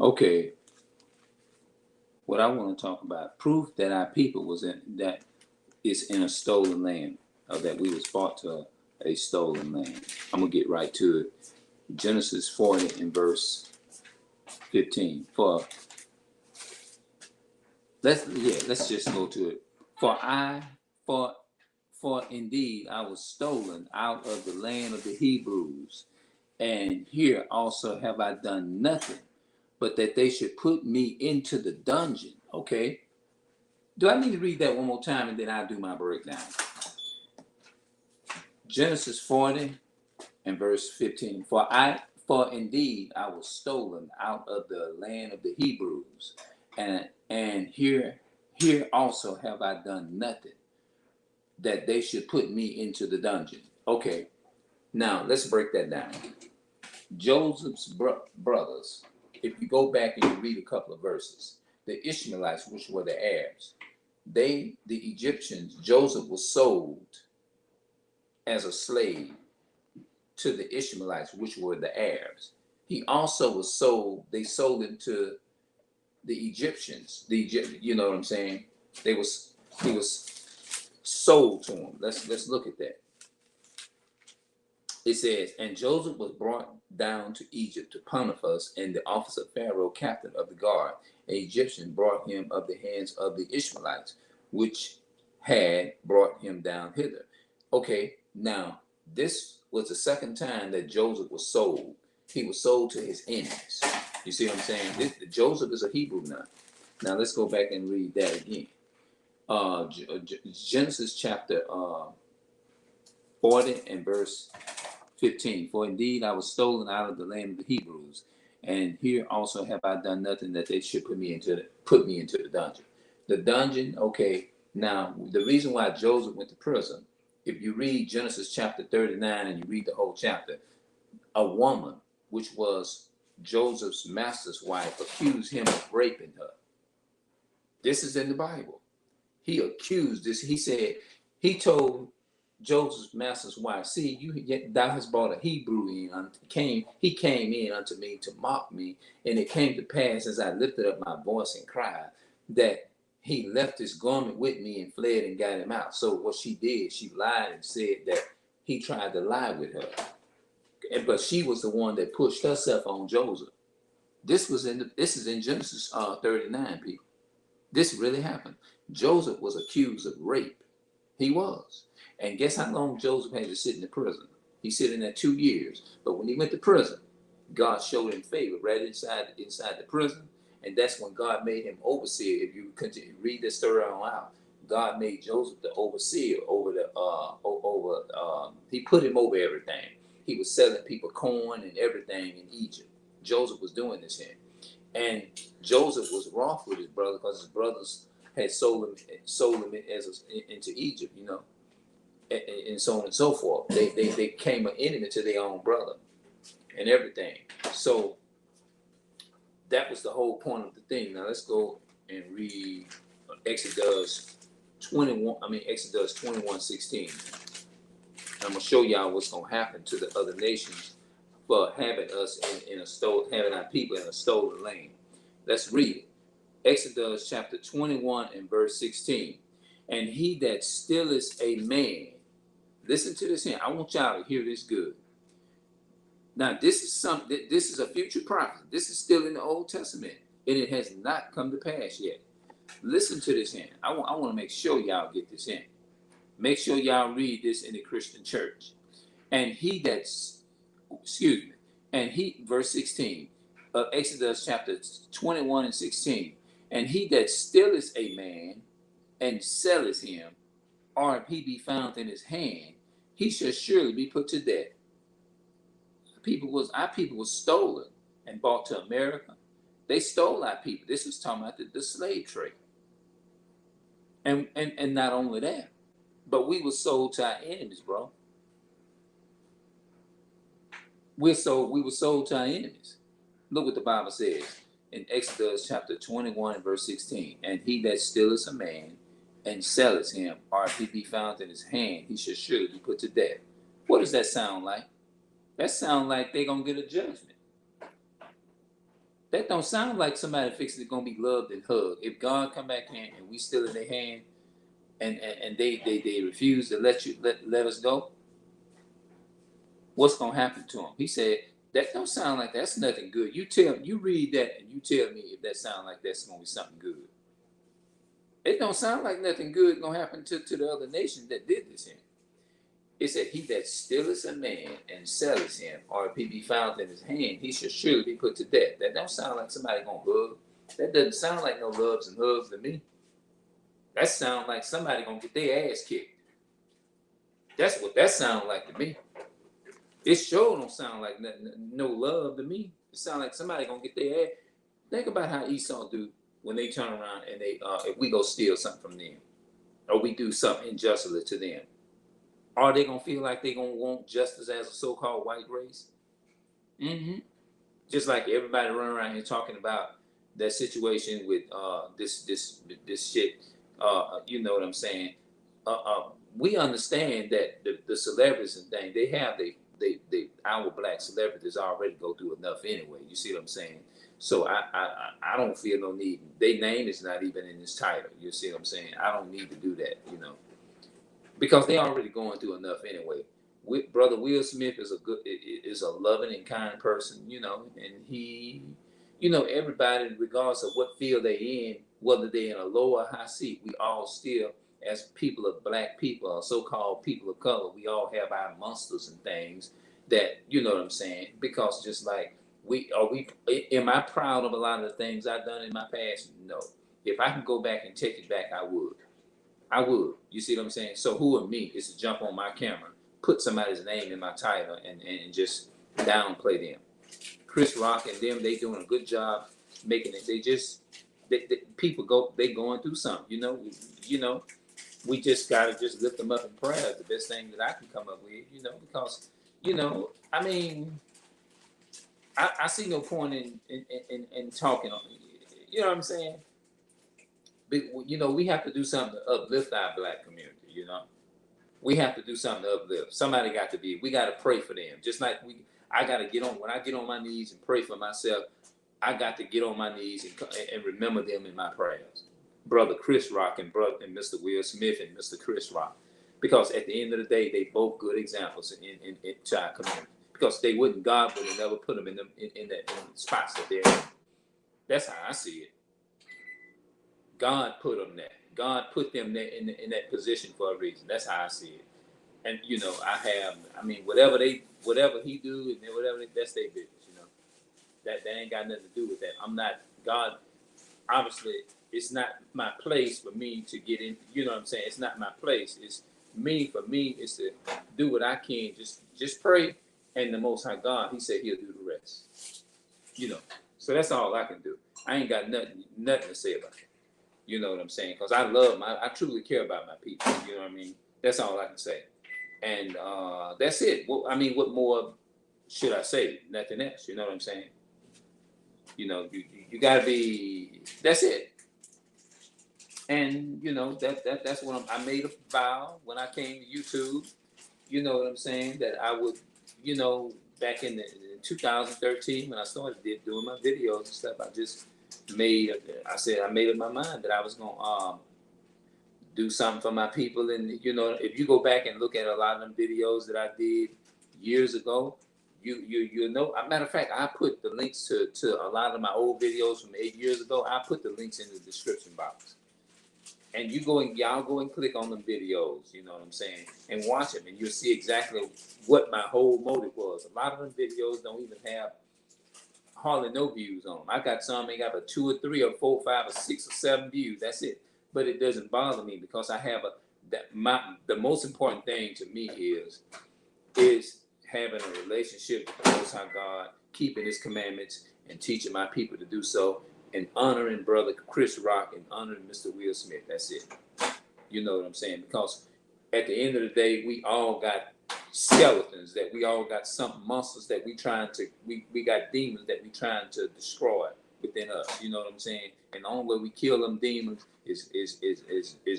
Okay, what I want to talk about, proof that our people was in that is in a stolen land, or that we was brought to a stolen land. I'm gonna get right to it. Genesis 40 and verse 15. Let's just go to it. For I for for indeed I was stolen out of the land of the Hebrews, and here also have I done nothing, but that they should put me into the dungeon. Okay. Do I need to read that one more time and then I'll do my breakdown? Genesis 40 and verse 15. For indeed I was stolen out of the land of the Hebrews, and here also have I done nothing, that they should put me into the dungeon. Okay, now let's break that down. Joseph's brothers, if you go back and you read a couple of verses, the Ishmaelites, which were the Arabs, the Egyptians, Joseph was sold as a slave to the Ishmaelites, which were the Arabs. He also was sold, they sold him to the Egyptians. You know what I'm saying? He was sold to them. Let's look at that. It says, and Joseph was brought down to Egypt to Potiphar, and the office of Pharaoh, captain of the guard, an Egyptian, brought him of the hands of the Ishmaelites, which had brought him down hither. Okay, now this was the second time that Joseph was sold. He was sold to his enemies. You see what I'm saying? Joseph is a Hebrew now. Now let's go back and read that again. Genesis chapter 40 and verse 15. For indeed I was stolen out of the land of the Hebrews, and here also have I done nothing, that they should put me into the dungeon. The dungeon, okay. Now the reason why Joseph went to prison, if you read Genesis chapter 39 and you read the whole chapter, a woman, which was Joseph's master's wife, accused him of raping her. This is in the Bible. He accused this. He said, he told Joseph's master's wife, see, thou hast brought a Hebrew in. He came in unto me to mock me, and it came to pass, as I lifted up my voice and cried, that he left his garment with me and fled and got him out. So what she did, she lied and said that he tried to lie with her. But she was the one that pushed herself on Joseph. This is in Genesis 39, people. This really happened. Joseph was accused of rape. He was. And guess how long Joseph had to sit in the prison? He sat in there 2 years. But when he went to prison, God showed him favor right inside the prison. And that's when God made him overseer. If you continue to read this story on out, God made Joseph the overseer over he put him over everything. He was selling people corn and everything in Egypt. Joseph was doing this here. And Joseph was wroth with his brother because his brothers had sold him into Egypt, you know, and so on and so forth. They became an enemy to their own brother and everything. So that was the whole point of the thing. Now let's go and read Exodus 21:16. I'm gonna show y'all what's gonna happen to the other nations for having us having our people in a stolen land. Let's read it. Exodus chapter 21 and verse 16. And he that stealeth a man, listen to this here. I want y'all to hear this good. Now, this is a future prophecy. This is still in the Old Testament, and it has not come to pass yet. Listen to this here. I want to make sure y'all get this in. Make sure y'all read this in the Christian church. And verse 16 of Exodus chapter 21 and 16. And he that stealeth a man and selleth him, or if he be found in his hand, he shall surely be put to death. Our people was stolen and brought to America. They stole our people. This is talking about the slave trade. And not only that, but we were sold to our enemies, bro. We were sold to our enemies. Look what the Bible says in Exodus chapter 21 and verse 16. And he that stealeth a man and selleth him, or if he be found in his hand, he shall surely be put to death. What does that sound like? That sounds like they're going to get a judgment. That don't sound like somebody fixing gonna be loved and hugged. If God come back in and we still in their hand, and they refuse to let us go, what's gonna happen to them? He said that don't sound like that's nothing good. You read that and you tell me if that sound like that's gonna be something good. It don't sound like nothing good gonna happen to the other nations that did this here. It said, "He that stealeth a man and selleth him, or if he be found in his hand, he shall surely be put to death." That don't sound like somebody gonna hug. That doesn't sound like no loves and hugs to me. That sounds like somebody gonna get their ass kicked. That's what that sounds like to me. It sure don't sound like nothing, no love to me. It sounds like somebody gonna get their ass. Think about how Esau do when they turn around and they if we go steal something from them, or we do something unjustly to them. Are they gonna feel like they gonna want justice as a so-called white race? Mm-hmm. Just like everybody running around here talking about that situation with this shit. You know what I'm saying? We understand that the celebrities and things they have our black celebrities already go through enough anyway. You see what I'm saying? So I don't feel no need. Their name is not even in this title. You see what I'm saying? I don't need to do that. You know. Because they already going through enough anyway. Brother Will Smith is a loving and kind person, you know, and he, you know, everybody, regardless of what field they're in, whether they're in a low or high seat, we all still, as people of black people or so-called people of color, we all have our monsters and things that, you know what I'm saying? Because just like am I proud of a lot of the things I've done in my past? No. If I can go back and take it back, I would. I would. You see what I'm saying? So who are me is to jump on my camera, put somebody's name in my title, and just downplay them. Chris Rock and them, they doing a good job making it. People going through something. You know. We just gotta just lift them up in prayer. The best thing that I can come up with. You know, because I mean, I see no point in talking. You know what I'm saying? You know, we have to do something to uplift our black community. You know, we have to do something to uplift. Somebody got to be. We got to pray for them. Just like I got to get on. When I get on my knees and pray for myself, I got to get on my knees and remember them in my prayers. Brother Chris Rock and Mr. Will Smith and Mr. Chris Rock, because at the end of the day, they both good examples in to our community. Because they wouldn't, God would have never put them in the spots that they're in. That's how I see it. God put them there. God put them there in that position for a reason. That's how I see it. And you know, I mean, whatever he do, and that's their business. You know, that ain't got nothing to do with that. I'm not God. Obviously, it's not my place for me to get in. You know what I'm saying? It's not my place. It's me. For me, is to do what I can. Just pray, and the Most High God, He said He'll do the rest. You know, so that's all I can do. I ain't got nothing to say about it. You know what I'm saying? Because I truly care about my people. You know what I mean? That's all I can say. And that's it. Well, I mean, what more should I say? Nothing else. You know what I'm saying? You know, you gotta be. That's it. And you know that's what I made a vow when I came to YouTube. You know what I'm saying? That I would, you know, back in 2013 when I started doing my videos and stuff. I said I made up my mind that I was gonna do something for my people. And you know, if you go back and look at a lot of them videos that I did years ago, you know. As a matter of fact, I put the links to a lot of my old videos from 8 years ago. I put the links in the description box, and y'all go and click on them videos. You know what I'm saying, and watch them, and you'll see exactly what my whole motive was. A lot of them videos don't even have hardly no views on them. I got some they got 2 or 3 or 4, 5 or 6 or 7 views. That's it. But it doesn't bother me because I have the most important thing to me is having a relationship with the Most High God, keeping His commandments, and teaching my people to do so, and honoring Brother Chris Rock and honoring Mr. Will Smith. That's it. You know what I'm saying? Because at the end of the day, we all got skeletons, that we all got some monsters that we got demons that we trying to destroy within us. You know what I'm saying? And the only way we kill them demons is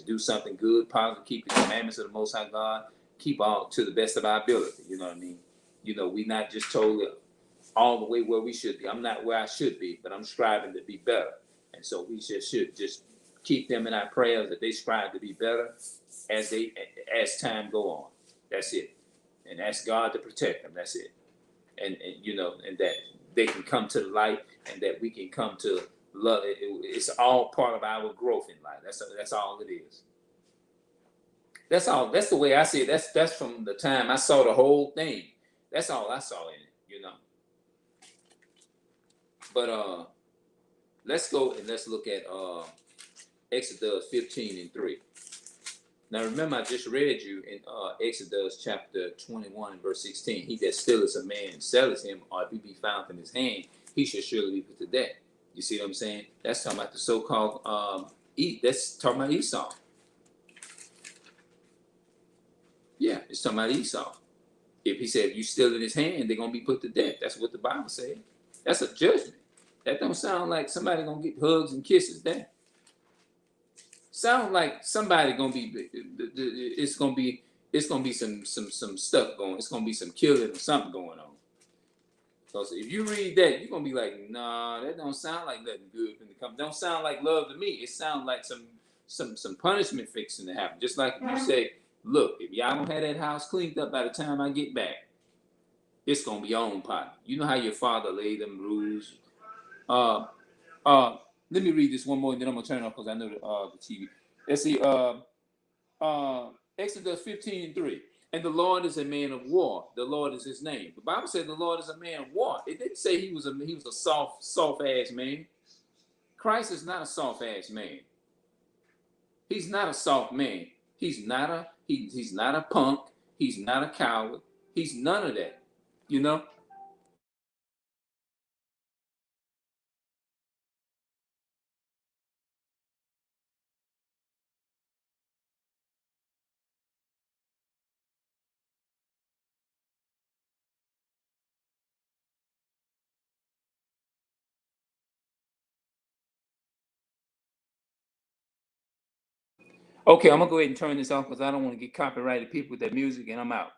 do something good, positive, keep the commandments of the Most High God, keep all to the best of our ability. You know what I mean? You know, we not just totally all the way where we should be. I'm not where I should be, but I'm striving to be better. And so we should just keep them in our prayers that they strive to be better as time go on. That's it. And ask God to protect them. That's it. And you know, and that they can come to the light, and that we can come to love. It's all part of our growth in life. That's all it is. That's all. That's the way I see it. That's from the time I saw the whole thing. That's all I saw in it. You know. But let's go and let's look at Exodus 15:3. Now remember, I just read you in Exodus chapter 21 and verse 16. He that stealeth a man and selleth him, or if he be found in his hand, he shall surely be put to death. You see what I'm saying? That's talking about the so-called that's talking about Esau. Yeah, it's talking about Esau. If he said, if you steal in his hand, they're gonna be put to death. That's what the Bible said. That's a judgment. That don't sound like somebody gonna get hugs and kisses there. Sounds like somebody gonna be. It's gonna be some stuff going. It's gonna be some killing or something going on. Because if you read that, you're gonna be like, nah, that don't sound like nothing good from the company. Don't sound like love to me. It sounds like some punishment fixing to happen. Just like if you say, look, if y'all don't have that house cleaned up by the time I get back, it's gonna be on, partner. You know how your father laid them rules. Let me read this one more, and then I'm gonna turn it off because I know the TV. Let's see. Exodus 15:3. And the Lord is a man of war. The Lord is his name. The Bible said the Lord is a man of war. It didn't say he was a soft ass man. Christ is not a soft ass man. He's not a soft man. He's not a punk. He's not a coward. He's none of that. You know? Okay, I'm gonna go ahead and turn this off because I don't want to get copyrighted people with that music, and I'm out.